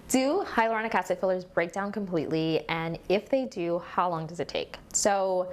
Do hyaluronic acid fillers break down completely? And if they do, how long does it take? So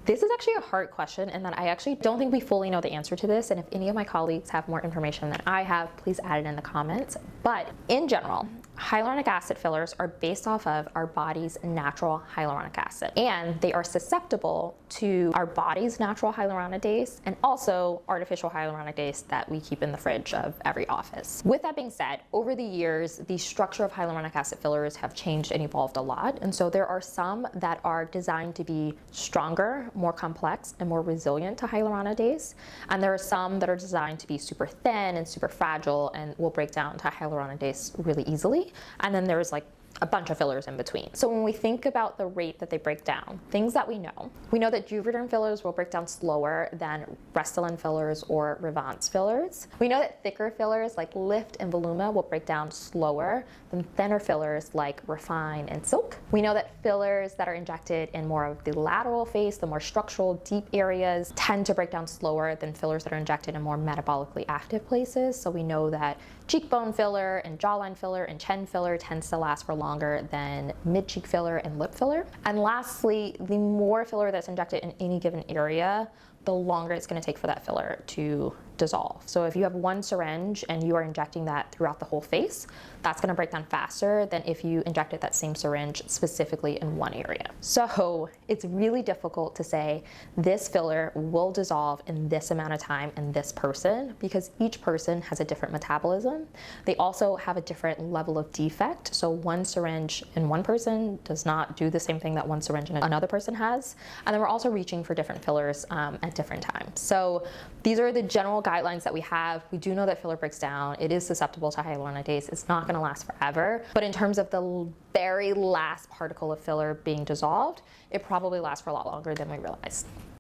this is actually a hard question, and that I actually don't think we fully know the answer to this. And if any of my colleagues have more information than I have, please add it in the comments. But in general, hyaluronic acid fillers are based off of our body's natural hyaluronic acid, and they are susceptible to our body's natural hyaluronidase and also artificial hyaluronidase that we keep in the fridge of every office. With that being said, over the years, the structure of hyaluronic acid fillers have changed and evolved a lot. And so there are some that are designed to be stronger, more complex, and more resilient to hyaluronidase. And there are some that are designed to be super thin and super fragile and will break down to hyaluronidase really easily. And then there's like a bunch of fillers in between. So when we think about the rate that they break down, things that we know that Juvederm fillers will break down slower than Restylane fillers or Revance fillers. We know that thicker fillers like Lift and Voluma will break down slower than thinner fillers like Refine and Silk. We know that fillers that are injected in more of the lateral face, the more structural, deep areas, tend to break down slower than fillers that are injected in more metabolically active places. So we know that cheekbone filler and jawline filler and chin filler tends to last for longer than mid-cheek filler and lip filler. And lastly, the more filler that's injected in any given area, the longer it's going to take for that filler to dissolve. So if you have one syringe and you are injecting that throughout the whole face, that's going to break down faster than if you injected that same syringe specifically in one area. So it's really difficult to say this filler will dissolve in this amount of time in this person, because each person has a different metabolism. They also have a different level of defect. So one syringe in one person does not do the same thing that one syringe in another person has. And then we're also reaching for different fillers at different times. So these are the general guidelines that we have. We do know that filler breaks down. It is susceptible to hyaluronidase. It's not going to last forever. But in terms of the very last particle of filler being dissolved, it probably lasts for a lot longer than we realize.